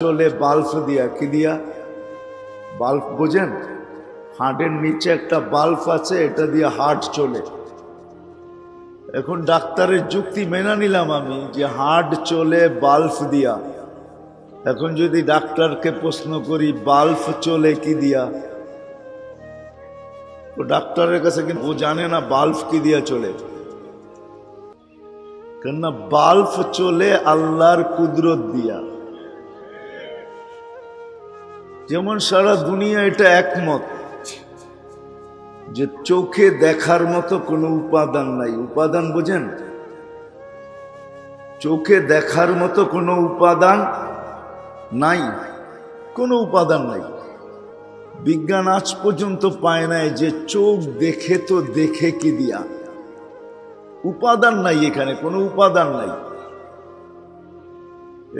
চলে বাল্ব দিয়া, কি দিয়া? বাল্ব বোঝেন? হার্টের নিচে একটা বাল্ব আছে, এটা দিয়ে হার্ট চলে। এখন ডাক্তারের যুক্তি মেনে নিলাম আমি যে হার্ট চলে বাল্ব দিয়া। এখন যদি ডাক্তারকে প্রশ্ন করি বাল্ব চলে কি দিয়া, তো ডাক্তারের কাছে কিন্তু ও জানে না বাল্ব কি দিয়া চলে। কেননা বাল্ব চলে আল্লাহর কুদরত দিয়া। যেমন সারা দুনিয়া এটা একমত যে চোখে দেখার মতো কোনো উপাদান নাই। উপাদান বোঝেন? চোখে দেখার মতো কোনো উপাদান নাই, কোনো উপাদান নাই। বিজ্ঞান আজ পর্যন্ত পায় নাই যে চোখ দেখে তো দেখে কি দিয়া। উপাদান নাই, এখানে কোনো উপাদান নাই।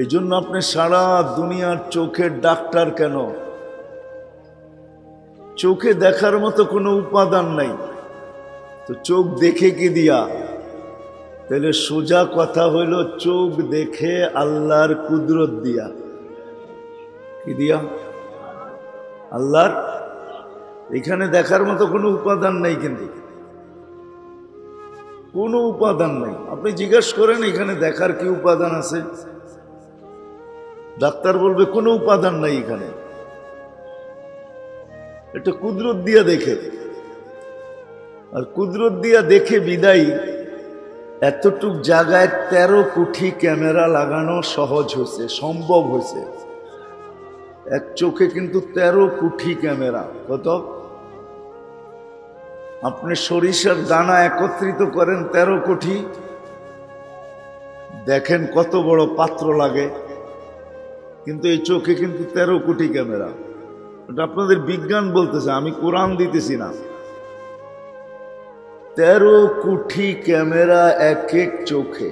এই জন্য আপনি সারা দুনিয়ার চোখের ডাক্তার কেন? চোখে দেখার মতো কোনো উপাদান নাই, তো চোখ দেখে কি দিয়া? তাহলে সোজা কথা হইল চোখ দেখে আল্লাহর কুদরত দিয়া। কি দিয়া? আল্লাহর। এখানে দেখার মতো কোনো উপাদান নাই, কিন্তু কোনো উপাদান নাই। আপনি জিজ্ঞাসা করেন এখানে দেখার কি উপাদান আছে, ডাক্তার বলবে কোনো উপাদান নাই এখানে, এটা কুদরত দিয়া দেখে। আর কুদরত দিয়া দেখে বিদায়ী এতটুক জায়গায় 13 কোটি ক্যামেরা লাগানো সহজ হয়েছে, সম্ভব হয়েছে। এক চোখে কিন্তু 13 কোটি ক্যামেরা। কত? আপনি সরিষার দানা একত্রিত করেন 13 কোটি, দেখেন কত বড় পাত্র লাগে। কিন্তু এই চোখে কিন্তু 13 কোটি ক্যামেরা। এটা আপনাদের বিজ্ঞান বলতেছে, আমি কোরআন দিতেছি না। 13 কোটি ক্যামেরা এক এক চোখে,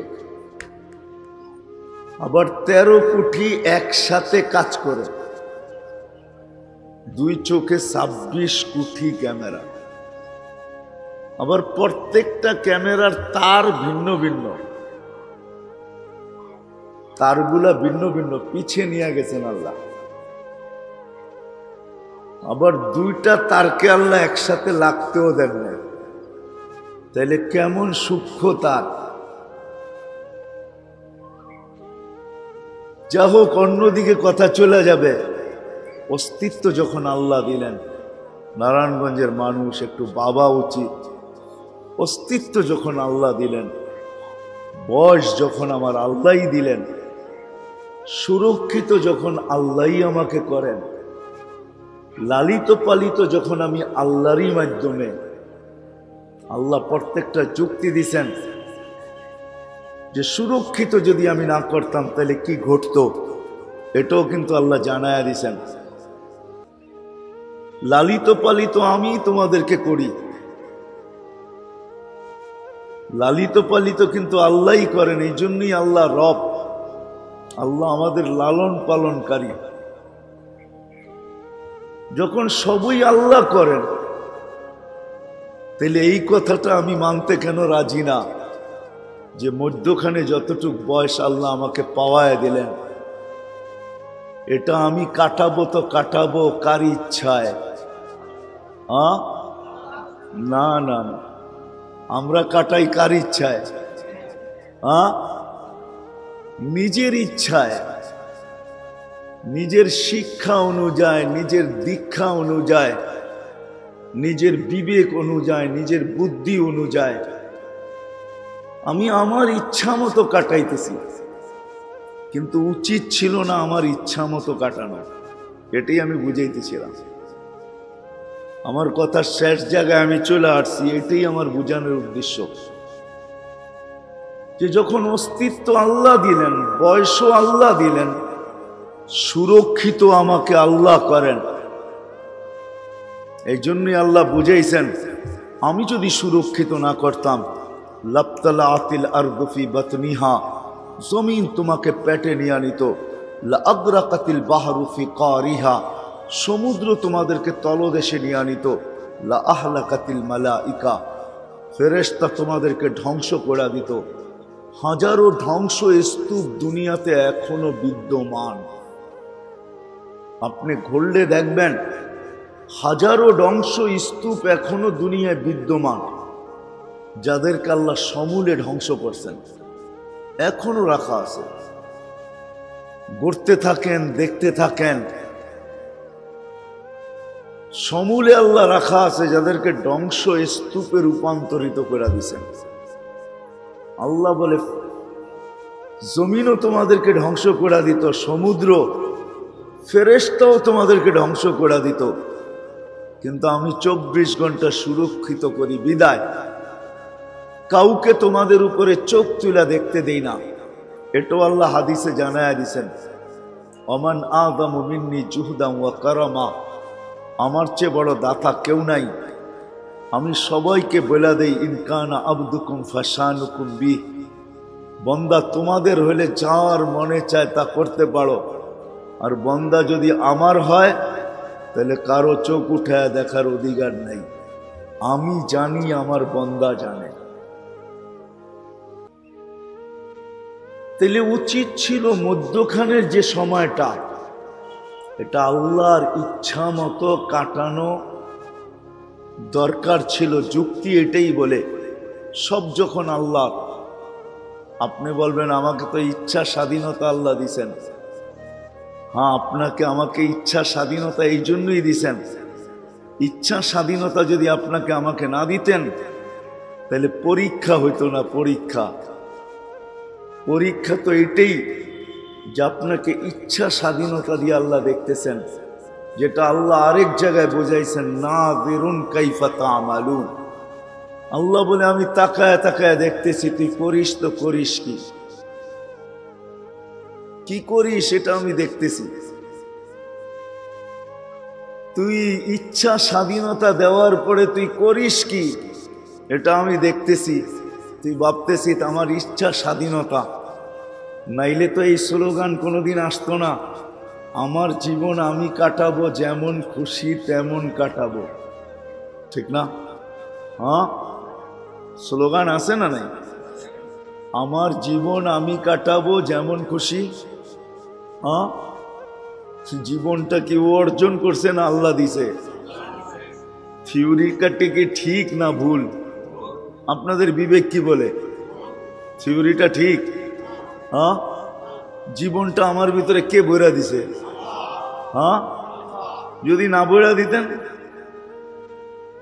আবার 13 কোটি একসাথে কাজ করে। দুই চোখে 26 কোটি ক্যামেরা। আবার প্রত্যেকটা ক্যামেরার তার ভিন্ন ভিন্ন, তারগুলা ভিন্ন ভিন্ন পিছিয়ে নিয়ে গেছেন আল্লাহ। আবার দুইটা তারকে আল্লাহ একসাথে লাগতেও দেন না। তাইলে কেমন সূক্ষ্ম তার! যা হোক, অন্যদিকে কথা চলে যাবে। অস্তিত্ব যখন আল্লাহ দিলেন, নারায়ণগঞ্জের মানুষ একটু বাবা উচিত। অস্তিত্ব যখন আল্লাহ দিলেন, বয়স যখন আমার আল্লাহই দিলেন, সুরক্ষিত যখন আল্লাহই আমাকে করেন, লালিত পালিত যখন আমি আল্লাহরই মাধ্যমে, আল্লাহ প্রত্যেকটা যুক্তি দিছেন যে সুরক্ষিত যদি আমি না করতাম তাহলে কি ঘটতো, এটাও কিন্তু আল্লাহ জানায়া দিছেন। লালিত পালিত আমি তোমাদেরকে করি, লালিত পালিত কিন্তু আল্লাহই করেন। এই জন্যই আল্লাহ রব, আল্লাহ আমাদের লালন পালনকারী। যখন সবই আল্লাহ করেন, তাহলে এই কথাটা আমি মানতে কেন রাজি না যে মধ্যখানে যতটুক বয়স আল্লাহ আমাকে পাওয়ায় দিলেন, এটা আমি কাটাবো তো কাটাবো কার ইচ্ছায়? না না না, আমরা কাটাই কার ইচ্ছায়? নিজের ইচ্ছায়, নিজের শিক্ষা অনুযায়ী, নিজের দীক্ষা অনুযায়ী, নিজের বিবেক অনুযায়ী, নিজের বুদ্ধি অনুযায়ী আমি আমার ইচ্ছা মতো কাটাইতেছি। কিন্তু উচিত ছিল না আমার ইচ্ছা মতো কাটানো। এটাই আমি বুঝাইতেছিলাম। আমার কথার শেষ জায়গায় আমি চলে আসছি। এটাই আমার বোঝানোর উদ্দেশ্য যে যখন অস্তিত্ব আল্লাহ দিলেন, বয়সও আল্লাহ দিলেন, সুরক্ষিত আমাকে আল্লাহ করেন। এই জন্যই আল্লাহ বুঝাইছেন, আমি যদি সুরক্ষিত না করতাম, লাবতালাআতিল আরদু ফি বাতনিহা, জমিন তোমাকে পেটে নিয়ে নিত। লাআগরাকাতিল বাহরু ফি কারিহা, সমুদ্র তোমাদেরকে তলদেশে নিয়ে নিত। লাআহলাকাতিল মালাইকা, ফেরেশতা তোমাদেরকে ধ্বংস করে দিত। হাজারো ধ্বংস স্তূপ দুনিয়াতে এখনো বিদ্যমান। আপনি ঘুরলে দেখবেন হাজারো ধ্বংস স্তূপ এখনো দুনিয়ায় বিদ্যমান, যাদেরকে আল্লাহ সমূলে ধ্বংস করছেন, এখনো রাখা আছে। ঘুরতে থাকেন, দেখতে থাকেন, সমূলে আল্লাহ রাখা আছে, যাদেরকে ধ্বংস স্তূপে রূপান্তরিত করে দিছেন। আল্লাহ বলে জমিনও তোমাদেরকে ধ্বংস করে দিত, সমুদ্র ফেরেশতাও তোমাদেরকে ধ্বংস করে দিত, কিন্তু আমি 24 ঘন্টা সুরক্ষিত করি বিদায় কাউকে তোমাদের উপরে চোখ তুলা দেখতে দেই না। এটাও আল্লাহ হাদিসে জানায়া দিছেন, ওমান আযামু মিন্নি জুহদান ওয়া কারামা, আমার চেয়ে বড় দাতা কেউ নাই। আমি সবাইকে বলে দেই, ইনকানা আবদুকুম ফাশানুকুম বি, বন্দা তোমাদের হলে যার মনে চায় তা করতে পারো, আর বন্দা যদি আমার হয় তাহলে কারো চোখ উঠায় দেখার অধিকার নেই। আমি জানি, আমার বন্দা জানে। তাহলে উচিত ছিল মধ্যখানের যে সময়টা, এটা আল্লাহর ইচ্ছা মতো কাটানো দরকার ছিল। যুক্তি এটাই বলে, সব যখন আল্লাহ, আপনি বলবেন আমাকে তো ইচ্ছা স্বাধীনতা আল্লাহ দিছেন। হ্যাঁ, আপনাকে আমাকে ইচ্ছা স্বাধীনতা এই জন্যই দিছেন। ইচ্ছা স্বাধীনতা যদি আপনাকে আমাকে না দিতেন তাহলে পরীক্ষা হইতো না। পরীক্ষা তো এটাই যে আপনাকে ইচ্ছা স্বাধীনতা দিয়ে আল্লাহ দেখতেছেন, যেটা আল্লাহ আরেক জায়গায় বোঝাইছেন, নাযিরুন কাইফা তা'মালুন। আল্লাহ বলে আমি তাকায় তাকায় দেখতেছি, তুই করিস তো করিস কি করিস সেটা আমি দেখতেছি। তুই ইচ্ছা স্বাধীনতা দেওয়ার পরে তুই করিস কি এটা আমি দেখতেছি। তুই ভাবতেছি আমার ইচ্ছা স্বাধীনতা, নাইলে তো এই স্লোগান কোনোদিন আসতো না, আমার জীবন আমি কাটাবো, যেমন খুশি তেমন কাটাবো। ঠিক না? হ্যাঁ, স্লোগান আছে না নাই? আমার জীবন আমি কাটাবো যেমন খুশি। হ্যাঁ, জীবনটা কি ও অর্জন করছে না আল্লাহ দিছে? থিওরিটা কি ঠিক না ভুল? আপনাদের বিবেক কি বলে? থিওরিটা ঠিক? হ্যাঁ, জীবনটা আমার ভিতরে কে বইরা দিছে? হ্যাঁ, যদি না বইরা দিতেন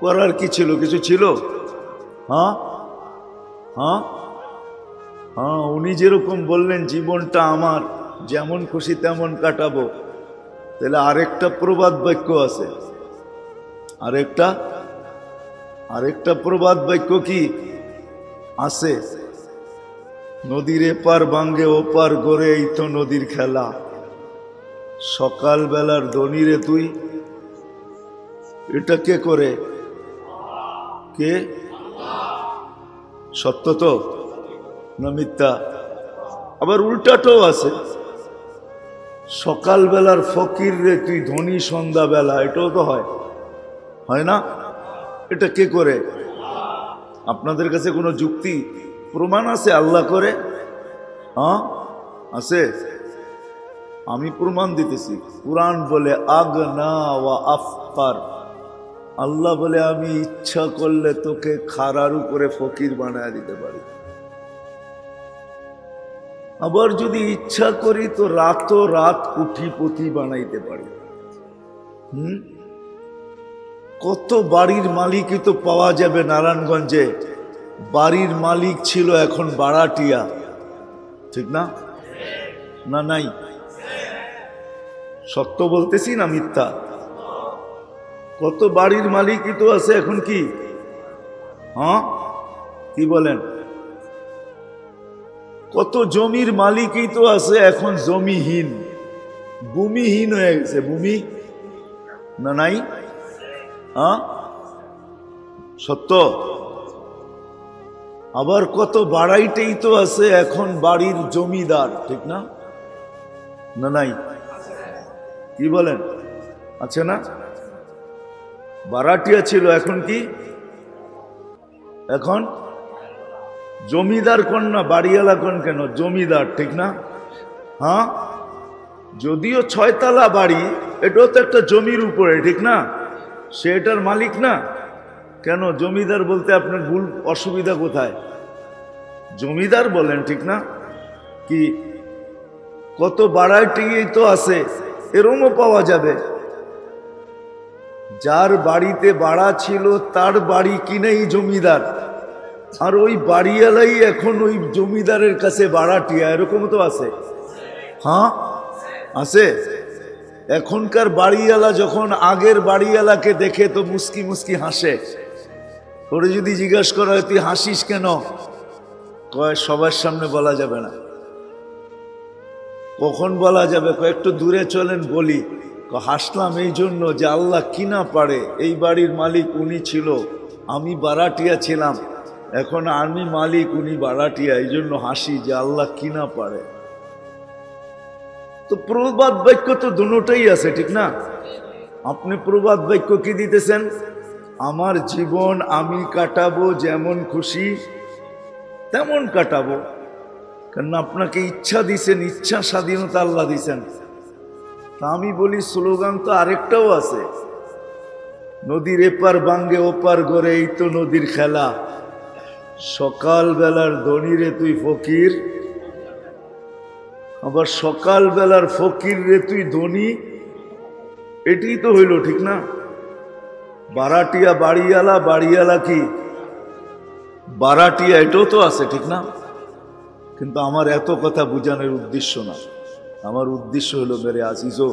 করার কি ছিল? কিছু ছিল? হ্যাঁ হ্যাঁ হ্যাঁ, উনি যেরকম বললেন জীবনটা আমার যেমন খুশি তেমন কাটাবো, তাহলে আরেকটা প্রবাদ বাক্য আছে। আরেকটা প্রবাদ বাক্য কি আছে? নদীর এপার ভাঙ্গে ওপার গড়ে, এই তো নদীর খেলা। সকাল বেলার ধনীরে তুই, এটা কে করে? কে? সত্য তো না মিথ্যা? আবার উল্টাটাও আছে, সকাল বেলার ফকির রে তুই ধনী সন্ধ্যা বেলা, এটাও তো হয় না? এটা কে করে? আপনাদের কাছে কোনো যুক্তি প্রমাণ আছে আল্লাহ করে? হ্যাঁ আছে, আমি প্রমাণ দিতেছি। কুরআন বলে আগনা ওয়া আফকার, আল্লাহ বলে আমি ইচ্ছা করলে তোকে খাড়ার উপরে ফকির বানায় দিতে পারি। আবার যদি ইচ্ছা করি তো রাত কোটিপতি বানাইতে পারি। কত বাড়ির মালিকই তো পাওয়া যাবে নারায়ণগঞ্জে, বাড়ির মালিক ছিল এখন বাড়াটিয়া। ঠিক না? না নাই? সত্য বলতেছি না মিথ্যা? কত বাড়ির মালিকই তো আছে এখন কি? হ্যাঁ, কি বলেন? কত জমির মালিকই তো আছে এখন জমিহীন, ভূমিহীন হয়ে গেছে। ভূমি না নাই? হ্যাঁ, সত্য। আবার কত বাড়াইতেই তো আছে এখন বাড়ির জমিদার। ঠিক না? না নাই? কি বলেন? আছে না? বারাটিয়া ছিল, এখন কি? এখন জমিদার কোন না বাড়িওয়ালা কোন? কেন জমিদার? ঠিক না? হ্যাঁ, যদিও 6 তলা বাড়ি, এটাও তো একটা জমির উপরে, ঠিক না? সে এটার মালিক না। কেন জমিদার বলতে আপনার ভুল, অসুবিধা কোথায়? জমিদার বলেন, ঠিক না? কি কত বাড়াইটিই তো আছে, এরমও পাওয়া যাবে। যার বাড়িতে বাড়া ছিল তার বাড়ি কিনেই জমিদার, আর ওই বাড়িওয়ালাই এখন ওই জমিদারের কাছে বাড়াটিয়া, এরকম তো আছে। হ্যাঁ আছে। এখনকার বাড়িওয়ালা যখন আগের বাড়িওয়ালাকে দেখে তো মুস্কি মুস্কি হাসে। ওরে যদি জিজ্ঞাসা করা হয় তুই হাসিস কেন, কয় সবার সামনে বলা যাবে না। কখন বলা যাবে? একটু দূরে চলেন বলি। হাসলাম এই জন্য যে আল্লাহ কিনা পারে, এই বাড়ির মালিক উনি ছিল, আমি বাড়াটিয়া ছিলাম, এখন আমি মালিক, উনি বাড়াটিয়া, এই জন্য হাসি যে আল্লাহ কিনা পারে। তো প্রবাদ বাক্য তো দুটোই আছে, ঠিক না? আপনি প্রবাদ বাক্য কি দিতেছেন? আমার জীবন আমি কাটাবো যেমন খুশি তেমন কাটাবো। কারণ আপনাকে ইচ্ছা দিছেন, ইচ্ছা স্বাধীনতা আল্লাহ দিছেন। তা আমি বলি স্লোগান তো আরেকটাও আছে, নদীর এপার বাঙ্গে ওপার গড়ে, এই তো নদীর খেলা, সকাল বেলার ধনী রে তুই ফকির, আবার সকাল বেলার ফকির রে তুই ধনী, এটি তো হইল, ঠিক না? বারাটিয়া বাড়িওয়ালা, বাড়িওয়ালা কি বারাটিয়া, এটাও তো আছে, ঠিক না? কিন্তু আমার এত কথা বুঝানোর উদ্দেশ্য না। আমার উদ্দেশ্য হলো মেরে আজিজো,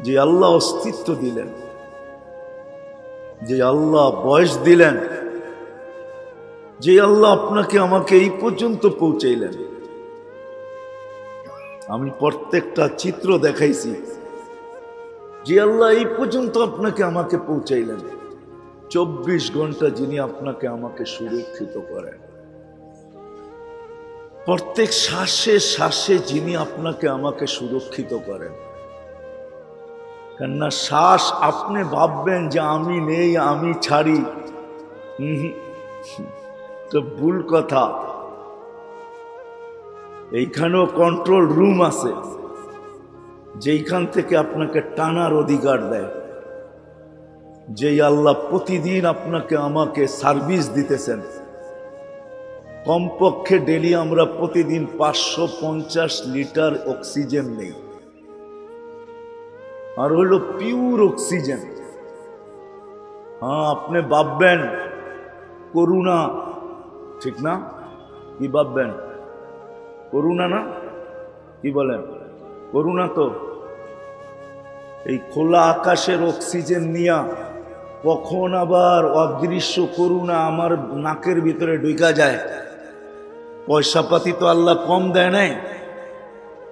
যে আল্লাহ অস্তিত্ব দিলেন, যে আল্লাহ বয়স দিলেন, যে আল্লাহ আপনাকে আমাকে এই পর্যন্ত পৌঁছাইলেন। আমি প্রত্যেকটা চিত্র দেখাইছি, যে আল্লাহ এই পর্যন্ত আপনাকে আমাকে পৌঁছাইলেন। 24 ঘন্টা যিনি আপনাকে আমাকে সুরক্ষিত করেন, প্রত্যেক শ্বাসে শ্বাসে যিনি আপনাকে আমাকে সুরক্ষিত করেন। কেননা শ্বাস আপনি ভাববেন যে আমি নেই, আমি ছাড়ি, তো ভুল কথা। এইখানেও কন্ট্রোল রুম আছে, যেইখান থেকে আপনাকে টানার অধিকার দেয়। যেই আল্লাহ প্রতিদিন আপনাকে আমাকে সার্ভিস দিতেছেন। কমপক্ষে ডেলি আমরা প্রতিদিন 550 লিটার অক্সিজেন নেই, আর হইল পিওর অক্সিজেন। হ্যাঁ, আপনি ভাববেন করুণা, ঠিক না? কি ভাববেন? করুণা না? কি বলেন? করুণা তো এই খোলা আকাশের অক্সিজেন নিয়া কখন আবার অদৃশ্য করুণা আমার নাকের ভিতরে ঢুকা যায়। পয়সা পাতি তো আল্লাহ কম দেয় নাই,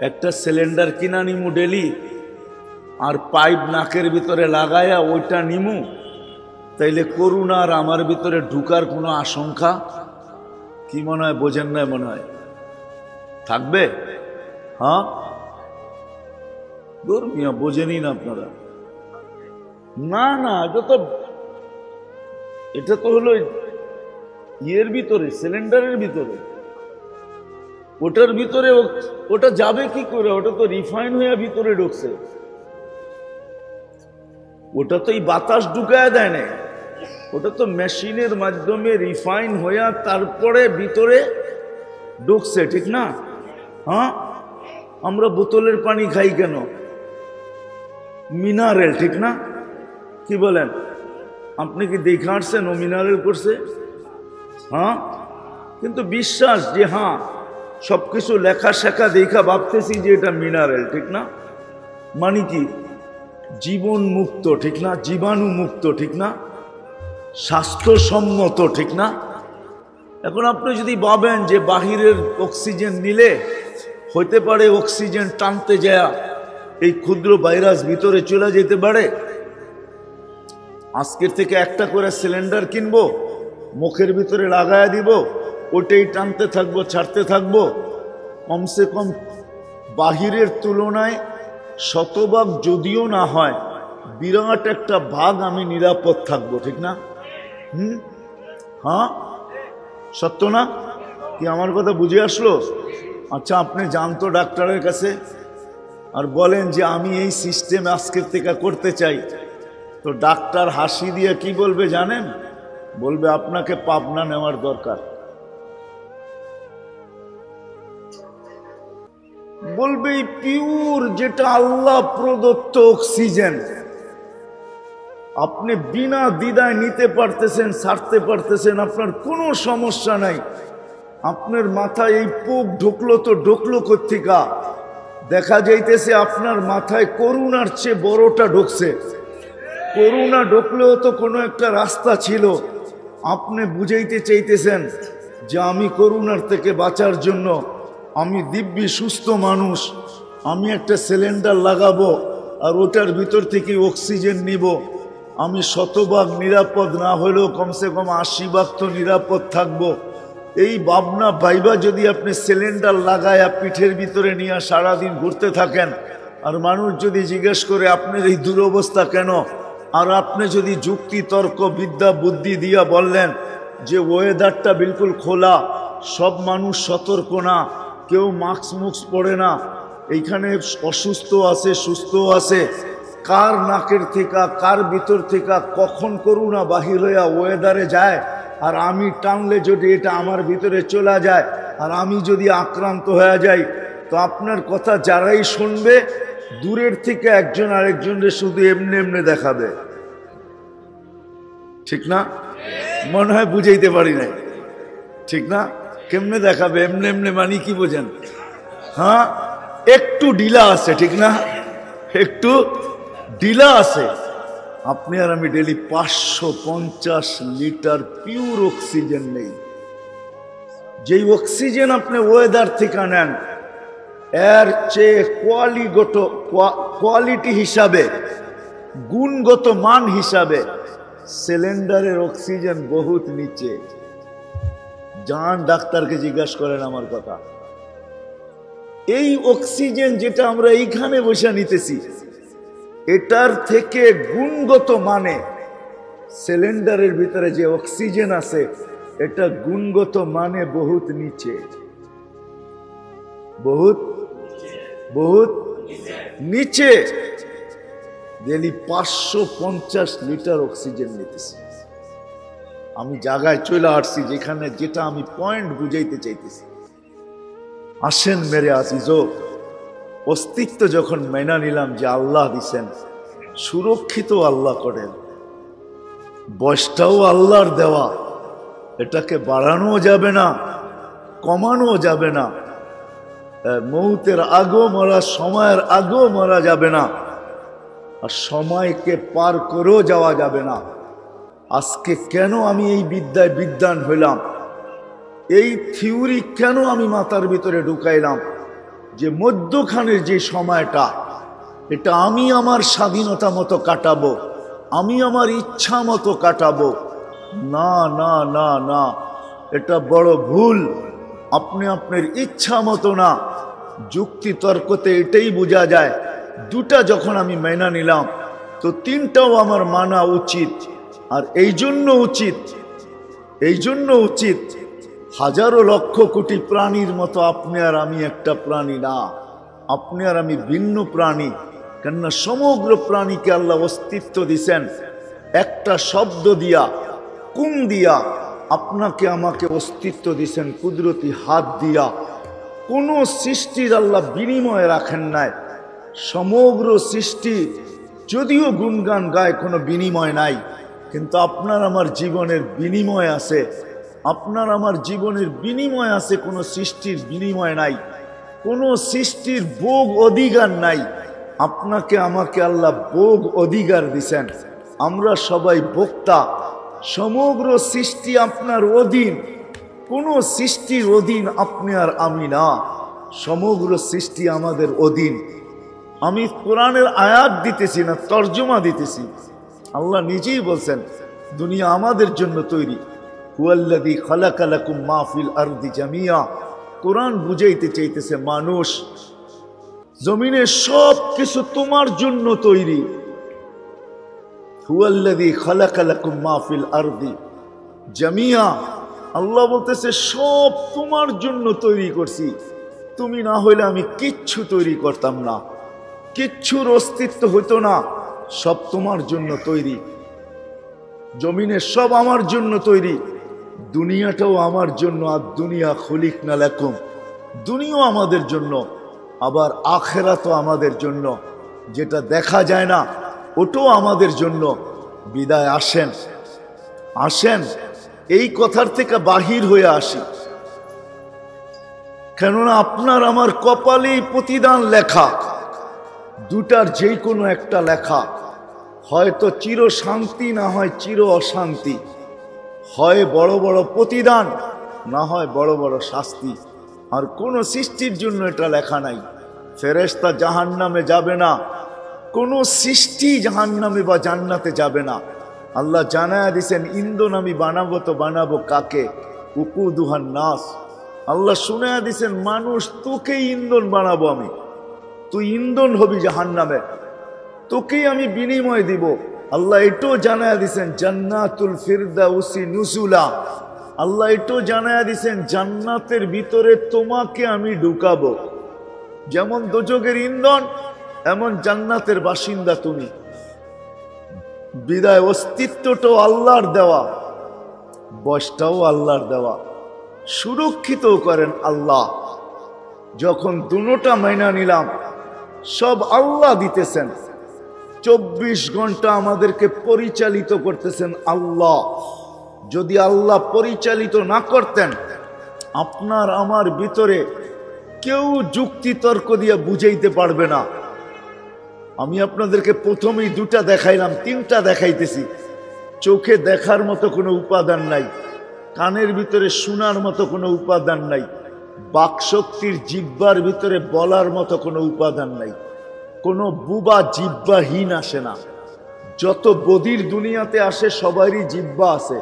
একটা সিলিন্ডার কিনা নিমু ডেলি, আর পাইপ নাকের ভিতরে লাগায়া ওইটা নিমু, তাইলে করুণার আমার ভিতরে ঢুকার কোনো আশঙ্কা কি মনে হয়? বোঝেন না মনে হয় থাকবে? হ্যাঁ, দূর মিয়া, বোঝেনি না আপনারা। না না, এটা তো হলো ইয়ের ভিতরে, সিলিন্ডারের ভিতরে, ওটার ভিতরে ওটা যাবে কি করে? ওটা তো রিফাইন হয়ে ভিতরে ঢুকছে, ওটা তো এই বাতাস ঢুকায় দেয় না, ওটা তো মেশিনের মাধ্যমে রিফাইন হইয়া তারপরে ভিতরে ঢুকছে, ঠিক না? হ্যাঁ, আমরা বোতলের পানি খাই কেন? মিনারেল, ঠিক না? কি বলেন? আপনি কি দেখে আসছেন ও মিনারেল করছে? হ্যাঁ, কিন্তু বিশ্বাস যে হ্যাঁ সবকিছু লেখা শেখা দেখা ভাবতেছি যে এটা মিনারেল, ঠিক না? মানে কি? জীবন মুক্ত, ঠিক না? জীবাণু মুক্ত, ঠিক না? স্বাস্থ্যসম্মত, ঠিক না? এখন আপনি যদি ভাবেন যে বাহিরের অক্সিজেন নিলে হইতে পারে অক্সিজেন টানতে যায় এই ক্ষুদ্র ভাইরাস ভিতরে চলে যেতে পারে, আজকের থেকে একটা করে সিলিন্ডার কিনবো, মুখের ভিতরে লাগায়া দিব, ওটাই টানতে থাকবো, ছাড়তে থাকবো, কমসে কম বাহিরের তুলনায় শতভাগ যদিও না হয় বিরাট একটা ভাগ আমি নিরাপদ থাকবো, ঠিক না? হ্যাঁ, সত্য না? কি আমার কথা বুঝে আসলো? আচ্ছা, আপনি যান তো ডাক্তারের কাছে, আর বলেন যে আমি এই সিস্টেম আজকের থেকে করতে চাই, তো ডাক্তার হাসি দিয়ে কি বলবে জানেন? বলবে আপনাকে পাবনা নেওয়ার দরকার। বলবে এই পিওর যেটা আল্লাহ প্রদত্ত অক্সিজেন আপনি বিনা দ্বিধায় নিতে পারতেছেন, ছাড়তে পারতেছেন, আপনার কোনো সমস্যা নাই। আপনার মাথায় এই পোক ঢুকলো, তো ঢুকলো কোত্থেকা? দেখা যাইতেছে আপনার মাথায় করুণার চেয়ে বড়টা ঢুকছে। করুণা ঢুকলেও তো কোনো একটা রাস্তা ছিল। আপনি বুঝাইতে চাইতেছেন যে আমি করুণার থেকে বাঁচার জন্য আমি দিব্যি সুস্থ মানুষ, আমি একটা সিলিন্ডার লাগাবো আর ওটার ভিতর থেকে অক্সিজেন নিব, আমি 100 ভাগ নিরাপদ না হলেও কমসে কম 80 ভাগ তো নিরাপদ থাকবো। এই ভাবনা ভাইবা যদি আপনি সিলিন্ডার লাগায় পিঠের ভিতরে নিয়ে সারাদিন ঘুরতে থাকেন, আর মানুষ যদি জিজ্ঞেস করে আপনার এই দুরবস্থা কেন, আর আপনি যদি যুক্তি তর্ক বিদ্যা বুদ্ধি দিয়া বললেন যে ওয়েদারটা বিলকুল খোলা, সব মানুষ সতর্ক না, কেউ মাস্ক মুক্স পরে না, এইখানে অসুস্থ আছে সুস্থ আছে, কার নাকের থেকে কার ভিতর থেকে কখন করুণা বাহির হইয়া ওয়েদারে যায়, আর আমি টানলে যদি এটা আমার ভিতরে চলে যায় আর আমি যদি আক্রান্ত হয়ে যাই, তো আপনার কথা যারাই শুনবে দূরের থেকে একজন আরেকজনের শুধু এমনি এমনি দেখাবে। ঠিক না? মনে হয় বুঝাইতে পারি নাই, ঠিক না? কেমনে দেখাবে? এমনি এমনি মানে কি বোঝেন? হ্যাঁ, একটু ঢিলা আছে, ঠিক না? একটু ঢিলা আছে। আপনি আর আমি ডেলি 550 লিটার পিওর অক্সিজেন নেই। যেই অক্সিজেন আপনি ওয়েদার থেকে নেন, এর চেয়ে কোয়ালিটি হিসাবে, গুণগত মান হিসাবে সিলিন্ডারের অক্সিজেন বহুত নিচে। যান ডাক্তারকে জিজ্ঞাসা করেন আমার কথা। এই অক্সিজেন যেটা আমরা এইখানে বসে নিতেছি, এটার থেকে গুণগত মানে সিলিন্ডারের ভিতরে যে অক্সিজেন আছে এটা গুণগত মানে বহুত নিচে, বহুত বহুত নিচে। ডেলি 550 লিটার অক্সিজেন নিতেছি। আমি জায়গায় চলে আসছি যেখানে যেটা আমি পয়েন্ট বুঝাইতে চাইতেছি। আসেন মেরে আজিজো, অস্তিত্ব যখন মেনা নিলাম যে আল্লাহ দিছেন, সুরক্ষিত আল্লাহ করেন, বয়সটাও আল্লাহর দেওয়া, এটাকে বাড়ানো যাবে না, কমানো যাবে না। মৌতের আগেও মরা, সময়ের আগেও মরা যাবে না, আর সময়কে পার করেও যাওয়া যাবে না। আজকে কেন আমি এই বিদ্যায় বিদ্বান হইলাম, এই থিওরি কেন আমি মাথার ভিতরে ঢুকাইলাম যে মধ্যখানের যে সময়টা, এটা আমি আমার স্বাধীনতা মতো কাটাবো, আমি আমার ইচ্ছা মতো কাটাবো। না না না না, এটা বড় ভুল। আপনি আপনার ইচ্ছা মতো না, যুক্তি তর্কতে এটাই বোঝা যায়। দুটা যখন আমি মেনা নিলাম, তো তিনটাও আমার মানা উচিত। আর এই জন্য উচিত হাজারো লক্ষ কোটি প্রাণীর মতো আপনি আর আমি একটা প্রাণী না, আপনি আর আমি ভিন্ন প্রাণী। কেননা সমগ্র প্রাণীকে আল্লাহ অস্তিত্ব দিছেন একটা শব্দ দিয়া, কুম দিয়া। আপনাকে আমাকে অস্তিত্ব দিছেন কুদরতি হাত দিয়া। কোনো সৃষ্টির আল্লাহ বিনিময়ে রাখেন নাই। সমগ্র সৃষ্টি যদিও গুণগান গায়, কোনো বিনিময় নাই, কিন্তু আপনার আমার জীবনের বিনিময় আছে। আপনার আমার জীবনের বিনিময় আছে, কোনো সৃষ্টির বিনিময় নাই, কোনো সৃষ্টির ভোগ অধিকার নাই। আপনাকে আমাকে আল্লাহ ভোগ অধিকার দিছেন। আমরা সবাই ভোক্তা। সমগ্র সৃষ্টি আপনার অধীন, কোনো সৃষ্টির অধীন আপনি আর আমি না, সমগ্র সৃষ্টি আমাদের অধীন। আমি কোরআনের আয়াত দিতেছি না, তর্জমা দিতেছি। আল্লাহ নিজেই বলছেন দুনিয়া আমাদের জন্য তৈরি। হুয়াল্লাযী খালাকা লাকুম মা ফিল আরদি জামিয়া। কোরআন বুঝাইতে চাইতেছে মানুষ, জমিনের সব কিছু তোমার জন্য তৈরি। হুয়াল্লাযী খালাকা লাকুম মা ফিল আরদি জামিয়া। আল্লাহ বলতেছে সব তোমার জন্য তৈরি করছি, তুমি না হইলে আমি কিচ্ছু তৈরি করতাম না। কিচ্ছুর অস্তিত্ব হইতো না, সব তোমার জন্য তৈরি। জমিনের সব আমার জন্য তৈরি, দুনিয়াটাও আমার জন্য। আর দুনিয়া খুলিকনা লাকুম, দুনিয়াও আমাদের জন্য, আবার আখিরাতও আমাদের জন্য। যেটা দেখা যায় না ওটাও আমাদের জন্য। বিদায় আসেন, আসেন এই কথার থেকে বাহির হয়ে আসি। কেননা আপনার আমার কপালেই প্রতিদান লেখা, দুটার যেই কোনো একটা লেখা। হয়তো চির শান্তি, না হয় চির অশান্তি। হয় বড় বড় প্রতিদান, না হয় বড় বড় শাস্তি। আর কোনো সৃষ্টির জন্য এটা লেখা নাই। ফেরেশতা জাহান্নামে যাবে না, কোনো সৃষ্টি জাহান্নামে বা জান্নাতে যাবে না। আল্লাহ জানায়া দিছেন, ইন্ধন আমি বানাবো তো বানাবো কাকে? উকুদুহান নাস। আল্লাহ শুনায়া দিছেন, মানুষ তোকেই ইন্ধন বানাবো আমি, তুই ইন্ধন হবি জাহান্নামে, তোকেই আমি বিনিময় দিব। আল্লাহ এটাও জানায়া দিছেন, জান্নাতুল ফিরদাউসি নুজুলা। আল্লাহ এটাও জানায়া দিছেন, জান্নাতের ভিতরে তোমাকে আমি ঢুকাবো। যেমন দোজখের ইন্ধন, এমন জান্নাতের বাসিন্দা তুমি। বিদায় অস্তিত্বটাও আল্লাহর দেওয়া, বয়সটাও আল্লাহর দেওয়া, সুরক্ষিত করেন আল্লাহ। যখন দুটোটা মাইনা নিলাম, সব আল্লাহ দিতেছেন। 24 ঘন্টা আমাদেরকে পরিচালিত করতেছেন আল্লাহ। যদি আল্লাহ পরিচালিত না করতেন, আপনার আমার ভিতরে কেউ যুক্তি তর্ক দিয়ে বুঝাইতে পারবে না। আমি আপনাদেরকে প্রথমেই দুটা দেখাইলাম, তিনটা দেখাইতেছি। চোখে দেখার মতো কোনো উপাদান নাই, কানের ভিতরে শোনার মতো কোনো উপাদান নাই, বাকশক্তির জিহ্বার ভিতরে বলার মতো কোনো উপাদান নাই। কোনো বুবা জিহ্বাহীন আসে না। যত বধির দুনিয়াতে আসে সবারই জিহ্বা আছে।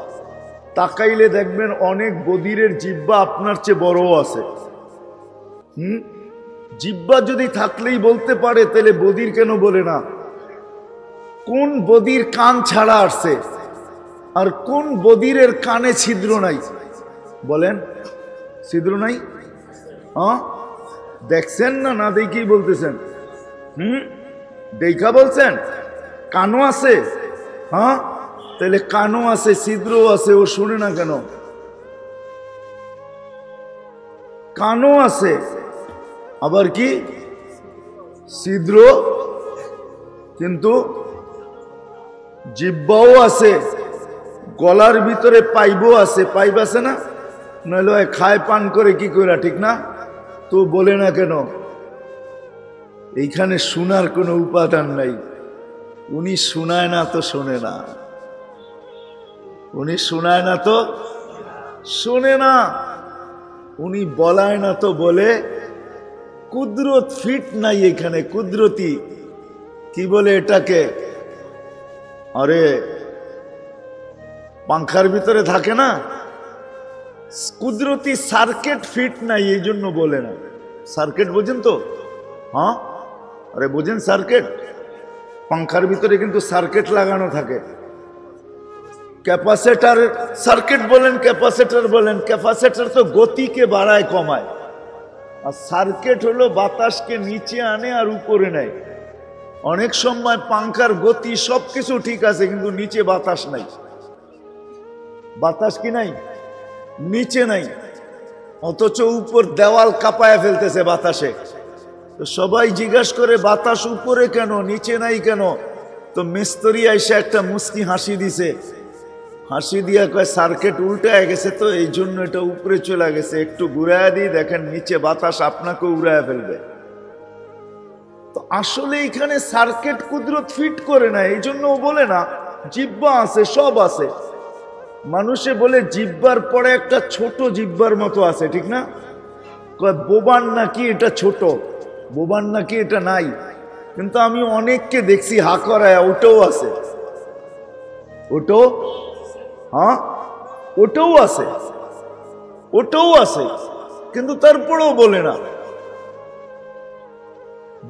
তাকাইলে দেখবেন অনেক বধিরের জিহ্বা আপনার চেয়ে বড়ও আছে। জিহ্বা যদি থাকলেই বলতে পারে, তাহলে বধির কেন বলে না? কোন বধির কান ছাড়া আসছে, আর কোন বধিরের কানে ছিদ্র নাই? বলেন, ছিদ্র নাই? হ্যাঁ, দেখছেন না? না দেখেই বলতেছেন? দেখা বলছেন? কানও আছে? হ্যাঁ, তাহলে কানও আছে, ছিদ্রও আছে, ও শুনে না কেন? কানও আছে, আবার কি ছিদ্র, কিন্তু জিহ্বাও আছে, গলার ভিতরে পাইপও আছে। পাইপ আছে না? নইলে খায় পান করে কি করে, ঠিক না? তো বলে না কেন? এইখানে শোনার কোনো উপাদান নাই। উনি শোনায় না তো শোনে না, উনি শোনায় না তো শোনে না, উনি বলায় না তো বলে। কুদরত ফিট নাই এখানে, কুদরতি কি বলে এটাকে, আরে পাংখার ভিতরে থাকে না, কুদরতি সার্কিট ফিট নাই, এই জন্য বলে না। সার্কিট বোঝেন তো? হ্যাঁ, আরে বোঝেন সার্কিট? পাংখার ভিতরে কিন্তু সার্কিট লাগানো থাকে। ক্যাপাসিটর সার্কিট বলেন, ক্যাপাসিটর বলেন। ক্যাপাসিটর তো গতিকে বাড়ায় কমায়, আর সার্কিট হলো বাতাসকে নিচে আনে আর উপরে নেয়। অনেক সময় পাংখার গতি সবকিছু ঠিক আছে, কিন্তু নিচে বাতাস নাই। বাতাস কি নাই? নিচে নাই, অথচ উপর দেওয়াল কাঁপায় ফেলতেছে বাতাসে। তো সবাই জিজ্ঞাসা করে, বাতাস উপরে কেন, নিচে নাই কেন? তো মিস্ত্রি এসে একটা মুস্কি হাসি দিছে, হাসি দিয়া কয় সার্কিট উল্টায় গেছে, তো এই জন্য এটা উপরে চলে গেছে। একটু ঘুরাইয়া দিই, দেখেন নিচে বাতাস আপনাকে উড়াইয়া ফেলবে। তো আসলে এখানে সার্কিট কুদরত ফিট করে না, এই জন্য বলে না। জিহ্বা আছে, সব আছে। মানুষে বলে জিহ্বার পরে একটা ছোট জিহ্বার মতো আছে, ঠিক না? কয় বোবান নাকি এটা ছোট, বোবান নাকি এটা নাই। কিন্তু আমি অনেককে দেখছি হা করায়, ওটাও আছে, ওটাও, হ্যাঁ ওটাও আছে, ওটাও আছে, কিন্তু তারপরেও বলে না।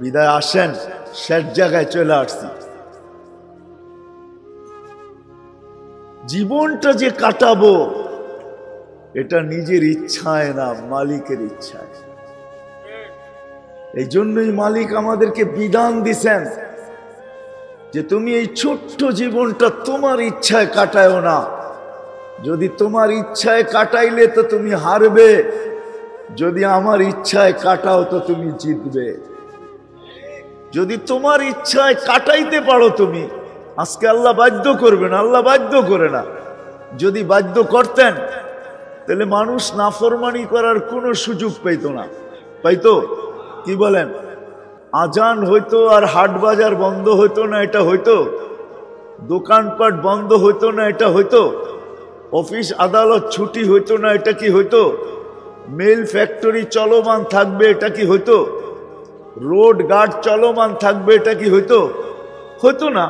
বিদায় আসেন, শেষ জায়গায় চলে আসছি। জীবনটা যে কাটাবো, এটা নিজের ইচ্ছায় না, মালিকের ইচ্ছায়। এই জন্যই মালিক আমাদেরকে বিধান দিছেন যে তুমি এই ছোট্ট জীবনটা তোমার ইচ্ছায় কাটায়ও না। যদি তোমার ইচ্ছায় কাটাইলে তো তুমি হারবে, যদি আমার ইচ্ছায় কাটাও তো তুমি জিতবে। যদি তোমার ইচ্ছায় কাটাইতে পারো তুমি, আজকে আল্লাহ বাধ্য করবে না, আল্লাহ বাধ্য করে না। যদি বাধ্য করতেন তাহলে মানুষ নাফরমানি করার কোনো সুযোগ পাইতো না, পাইতো? কি বলেন? আজান হইতো আর হাট বাজার বন্ধ হইতো না, এটা হইতো? দোকানপাট বন্ধ হইতো না, এটা হইতো? অফিস আদালত ছুটি হইতো না, এটা কি হইতো? মিল ফ্যাক্টরি চলমান থাকবে, এটা কি হইতো? রোড ঘাট চলমান থাকবে, এটা কি হইতো? হইতো না,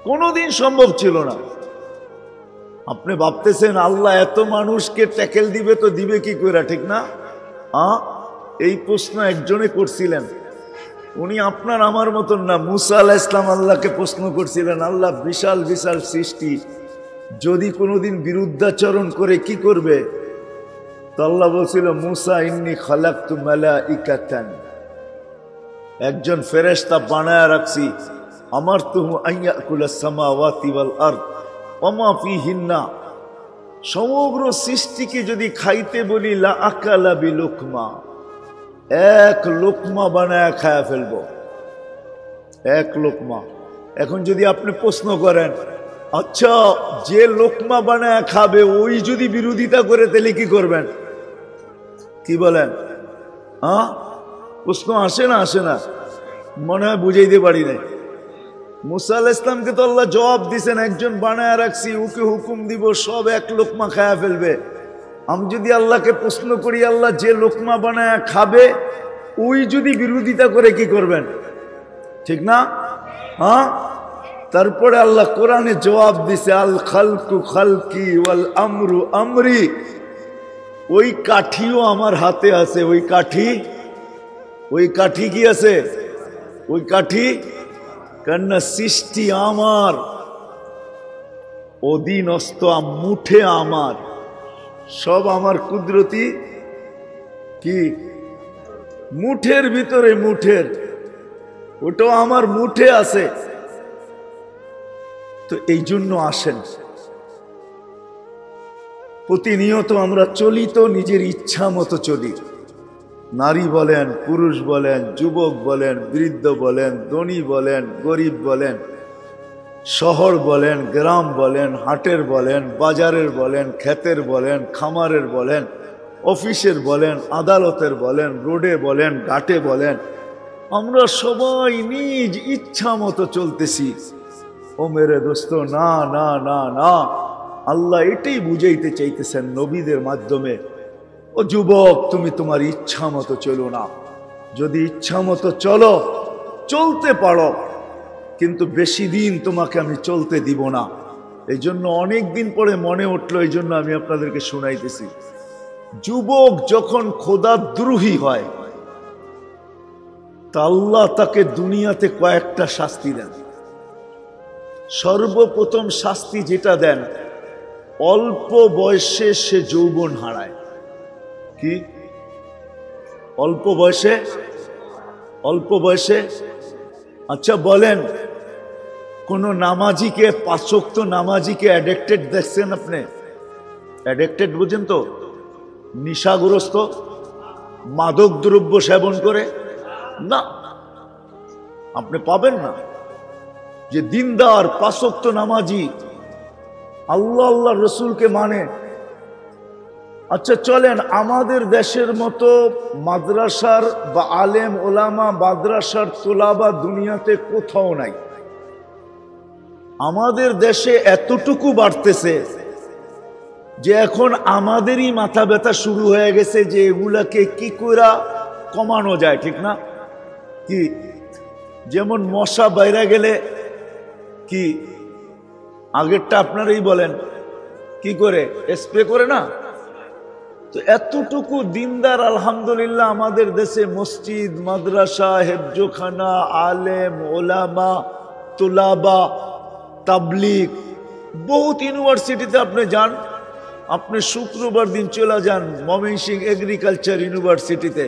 কোনোদিন সম্ভব ছিল না। আপনি ভাবতেছেন আল্লাহ এত মানুষকে ট্যাকেল দিবে, তো দিবে কি করে, ঠিক না? এই প্রশ্ন একজনে করছিলেন, উনি আপনার আমার মতন না। মুসা আলাইহিস সালাম আল্লাহকে প্রশ্ন করছিলেন, আল্লাহ বিশাল বিশাল সৃষ্টি, যদি কোনোদিন বিরুদ্ধাচরণ করে কি করবে? তো আল্লাহ বলছিল, মুসা ইন্নী খালাকতু মালাইকাতান, একজন ফেরেশতা বানায়া রাখছি, আমারতুহু আইয়াকুলাস সামাওয়াতি ওয়াল আরদ ওয়া মা ফিহিন্না, সমগ্র সৃষ্টিকে যদি খাইতে বলি লা আকালা বিলুকমা, এক লোকমা বানায়া খায়া ফেলবো, এক লোকমা। এখন যদি আপনি প্রশ্ন করেন, আচ্ছা যে লোকমা বানায়া খাবে ওই যদি বিরোধিতা করে তাহলে কি করবেন? কি বলেন? প্রশ্ন আসে না, আসে না? মনে হয় বুঝাইতে পারি নাই। মুসা আলাইহিস সালামকে তো আল্লাহ জবাব দিছেন, একজন বানায়া রাখছি, ওকে হুকুম দিব সব এক লোকমা খায়া ফেলবে। আমি যদি আল্লাহকে প্রশ্ন করি, আল্লাহ যে লোকমা বানায়া খাবে ওই যদি বিরোধিতা করে কি করবেন? ঠিক না? তারপরে আল্লাহ কোরআনে জবাব দিছে, আল খালকু খালকি ওয়াল আমরু আমরি, ওই কাঠিও আমার হাতে আছে। ওই কাঠি, ওই কাঠি কি আছে? ওই কাঠি, কেননা সৃষ্টি আমার, অধীনস্থ, মুঠে আমার, সব আমার কুদরতি কি মুঠের ভিতরে, মুঠের, ওটাও আমার মুঠে আছে। তো এই জন্য আসেন, প্রতিনিয়ত আমরা চলি তো নিজের ইচ্ছা মতো চলি। নারী বলেন, পুরুষ বলেন, যুবক বলেন, বৃদ্ধ বলেন, ধনী বলেন, গরিব বলেন, শহর বলেন, গ্রাম বলেন, হাটের বলেন, বাজারের বলেন, ক্ষেতের বলেন, খামারের বলেন, অফিসের বলেন, আদালতের বলেন, রোডে বলেন, ঘাটে বলেন, আমরা সবাই নিজ ইচ্ছা মতো চলতেছি। ও মেরে দোস্ত, না না না না, আল্লাহ এটাই বুঝাইতে চাইতেছেন নবীদের মাধ্যমে, ও যুবক তুমি তোমার ইচ্ছা মতো চলো না। যদি ইচ্ছা মতো চলো, চলতে পারো, কিন্তু বেশি দিন তোমাকে আমি চলতে দিব না। এই জন্য অনেক দিন পরে মনে উঠলো, এই জন্য আমি আপনাদেরকে শুনাইতেছি। যুবক যখন খোদাদ্রোহী হয় তা আল্লাহ তাকে দুনিয়াতে কয়েকটা শাস্তি দেন। সর্বপ্রথম শাস্তি যেটা দেন, অল্প বয়সে সে যৌবন হারায়। কি? অল্প বয়সে, অল্প বয়সে। আচ্ছা বলেন, কোন নামাজিকে, 5 ওয়াক্ত নামাজিকে অ্যাডিক্টেড দেখছেন আপনি? অ্যাডিক্টেড বুঝেন তো? নিশাগ্রস্ত, মাদক দ্রব্য সেবন করে? না, আপনি পাবেন না। যে দিনদার, 5 ওয়াক্ত নামাজি, আল্লাহ আল্লাহ রসুলকে মানে। আচ্ছা চলেন, আমাদের দেশের মতো মাদ্রাসার বা আলেম ওলামা, মাদ্রাসার তোলাবা দুনিয়াতে কোথাও নাই। আমাদের দেশে এতটুকু বাড়তেছে যে এখন আমাদেরই মাথা ব্যথা শুরু হয়ে গেছে যে এগুলাকে কি করে কমানো যায়, ঠিক না? কি, যেমন মশা বাইরে গেলে কি, আগেরটা আপনারাই বলেন, কি করে স্প্রে করে না? তো এতটুকু দিনদার আলহামদুলিল্লাহ আমাদের দেশে মসজিদ, মাদ্রাসা, হেফজোখানা, আলেম ওলামা, তুলাবা, তাবলিগ, বহুত ইউনিভার্সিটিতে আপনি যান। আপনি শুক্রবার দিন চলে যান ময়মনসিংহ এগ্রিকালচার ইউনিভার্সিটিতে,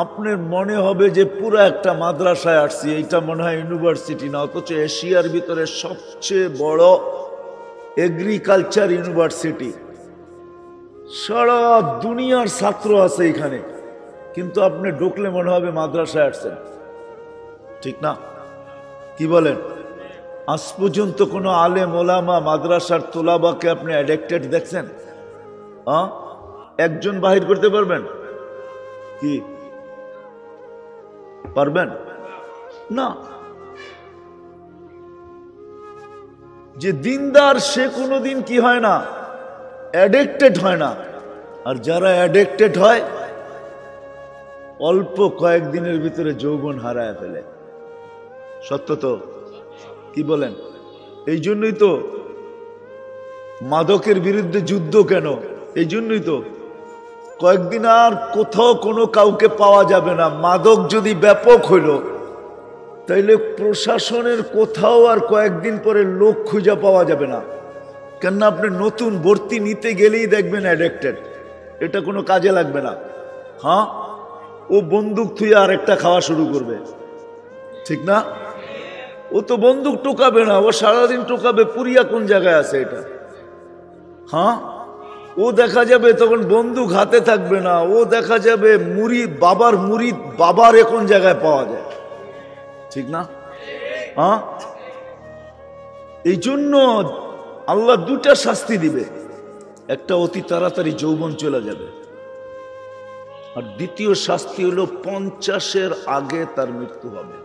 আপনার মনে হবে যে পুরো একটা মাদ্রাসায় আসছি, এইটা মনে হয় ইউনিভার্সিটি না, অথচ এশিয়ার ভিতরে সবচেয়ে বড় এগ্রিকালচার ইউনিভার্সিটি। সারা দুনিয়ার ছাত্র আছে এখানে, কিন্তু আপনি ঢুকলে মনে হবে মাদ্রাসায় আসছেন, ঠিক না? কি বলেন? আজ পর্যন্ত কোনো আলেম ওলামা মাদ্রাসার তোলাবাকে আপনি অ্যাডিক্টেড দেখছেন? একজন বাহির করতে পারবেন কি? পারবেন না। যে দিনদার সে কোনোদিন কি হয় না, অ্যাডিক্টেড হয় না। আর যারা অ্যাডিক্টেড হয় অল্প কয়েকদিনের ভিতরে যৌবন হারায় ফেলে। সত্য তো? কি বলেন? এই জন্যই তো মাদকের বিরুদ্ধে যুদ্ধ। কেন? এই জন্যই তো কয়েকদিন আর কোথাও কোনো কাউকে পাওয়া যাবে না। মাদক যদি ব্যাপক হইল তাইলে প্রশাসনের কোথাও আর কয়েকদিন পরে লোক খুঁজে পাওয়া যাবে না। কেননা আপনি নতুন ভর্তি নিতে গেলেই দেখবেন অ্যাডিক্টেড, এটা কোনো কাজে লাগবে না। হ্যাঁ, ও বন্দুক থুয়ে আরেকটা খাওয়া শুরু করবে, ঠিক না? ও তো বন্দুক টোকাবে না, ও সারাদিন টোকাবে পুরিয়া কোন জায়গায় আছে এটা। হ্যাঁ, ও দেখা যাবে তখন বন্দুক হাতে থাকবে না, ও দেখা যাবে মুরিদ বাবার কোন জায়গায় পাওয়া যায়, ঠিক না? হ্যাঁ, এই জন্য আল্লাহ দুটা শাস্তি দিবে। একটা অতি তাড়াতাড়ি যৌবন চলে যাবে, আর দ্বিতীয় শাস্তি হলো 50-এর আগে তার মৃত্যু হবে।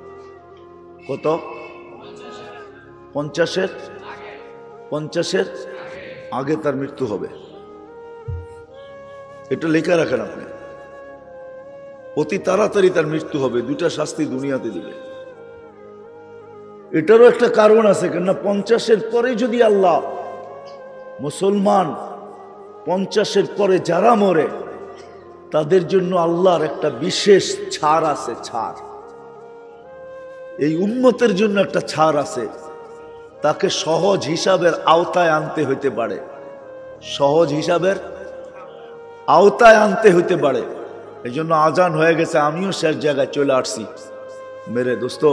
কত? 50-এর আগে তার মৃত্যু হবে। এটা লেখা রাখেন আপনি, অতি তাড়াতাড়ি তার মৃত্যু হবে। দুটা শাস্তি দুনিয়াতে দিবে। এটারও একটা কারণ আছে, কেননা 50-এর পরে যদি আল্লাহ মুসলমান 50-এর পরে যারা মরে তাদের জন্য আল্লাহর একটা বিশেষ ছাড় আছে। ছাড় এই উম্মতের জন্য একটা ছাড় আছে। তাকে সহজ হিসাবের আওতায় আনতে হইতে পারে, সহজ হিসাবের আওতায় আনতে হইতে পারে। এই জন্য আজান হয়ে গেছে, আমিও শেষ জায়গায় চলে আসছি। মেরে দোস্ত,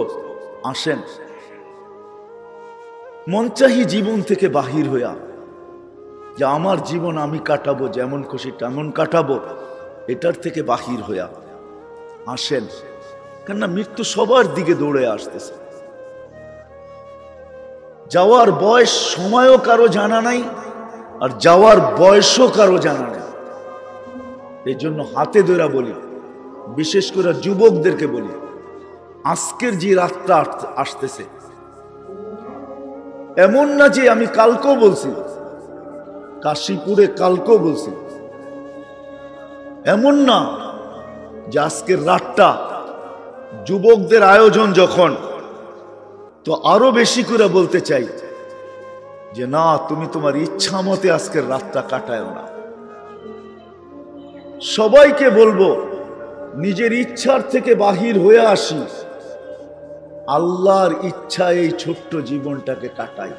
আসেন মনচাহি জীবন থেকে বাহির হইয়া, যে আমার জীবন আমি কাটাবো, যেমন খুশি তেমন কাটাবো, এটার থেকে বাহির হইয়া আসেন। কেননা মৃত্যু সবার দিকে দৌড়ে আসতেছে। যাওয়ার বয়স সময়ও কারো জানা নাই, আর যাওয়ার বয়সও কারো জানা নেই। এই জন্য হাতে ধরে বলি, বিশেষ করে যুবকদেরকে বলি, আজকের যে রাতটা আসতেছে, এমন না যে আমি কালকেও বলছি, কাশীপুরে কালকেও বলছি, এমন না যে আজকের রাতটা যুবকদের আয়োজন যখন, তো আরো বেশি করে বলতে চাই যে না, তুমি তোমার ইচ্ছা মতে আজকের রাতটা কাটায় না। সবাইকে বলবো নিজের ইচ্ছার থেকে বাহির হয়ে আসি, আল্লাহর ইচ্ছা এই ছোট্ট জীবনটাকে কাটাই।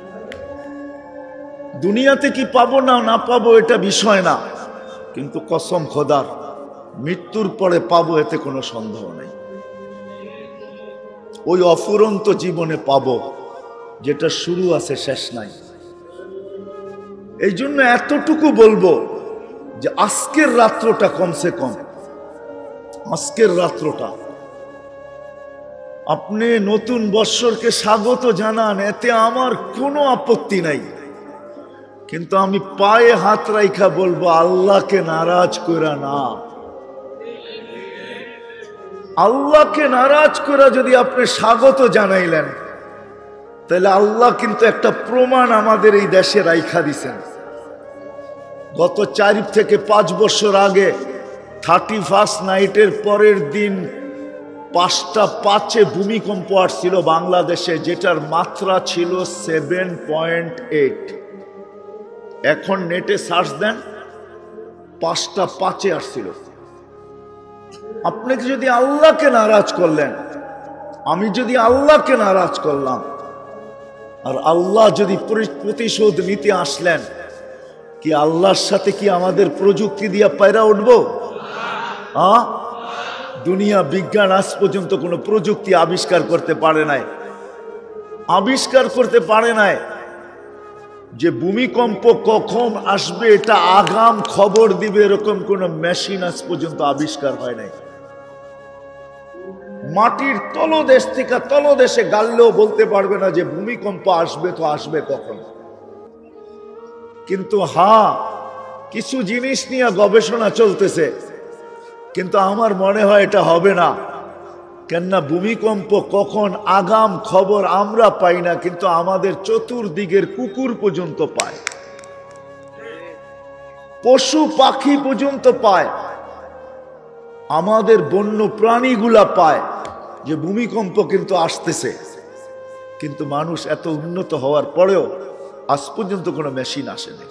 দুনিয়াতে কি পাবো না না পাবো এটা বিষয় না, কিন্তু কসম খোদার মৃত্যুর পরে পাবো এতে কোনো সন্দেহ নেই। ওই অফুরন্ত জীবনে পাবো যেটা শুরু আছে শেষ নাই। এই জন্য এতটুকু বলবো যে আজকের রাত্রটা কমসে কম, আজকের রাত্রটা আপনি নতুন বৎসরকে স্বাগত জানান, এতে আমার কোনো আপত্তি নাই। কিন্তু আমি পায়ে হাত রাইখা বলবো, আল্লাহকে নারাজ কইরা না। আল্লাহকে নারাজ করে যদি আপনি স্বাগত জানাইলেন, তাহলে আল্লাহ কিন্তু একটা প্রমাণ আমাদের এই দেশে রাইখা দিছেন। গত 4 থেকে 5 বছর আগে 31st নাইটের পরের দিন 5টা 5-এ ভূমিকম্প আসছিল বাংলাদেশে, যেটার মাত্রা ছিল 7.8। এখন নেটে সার্চ দেন, 5টা 5-এ আসছিল। আপনি যদি আল্লাহকে নারাজ করলেন, আমি যদি আল্লাহকে নারাজ করলাম, আর আল্লাহ যদি প্রতিশোধ নিতে আসলেন, কি আল্লাহর সাথে কি আমাদের প্রযুক্তি দিয়া পায়রা উঠবো? দুনিয়া বিজ্ঞান আজ পর্যন্ত কোনো প্রযুক্তি আবিষ্কার করতে পারে নাই, যে ভূমিকম্প কখন আসবে এটা আগাম খবর দিবে এরকম কোন মেশিন আজ পর্যন্ত আবিষ্কার হয় নাই। মাটির তলদেশ থেকে তলদেশে গাললেও বলতে পারবে না যে ভূমিকম্প আসবে তো আসবে কখন। কিন্তু হ্যাঁ, কিছু জিনিস নিয়ে গবেষণা চলতেছে, কিন্তু আমার মনে হয় এটা হবে না। কেননা ভূমিকম্প কখন আগাম খবর আমরা পাই না, কিন্তু আমাদের চতুর্দিকের কুকুর পর্যন্ত পায়, পশু পাখি পর্যন্ত পায়, আমাদের বন্য প্রাণীগুলা পায় যে ভূমিকম্প কিন্তু আসতেছে। কিন্তু মানুষ এত উন্নত হওয়ার পরেও আজ পর্যন্ত কোনো মেশিন আসেনি।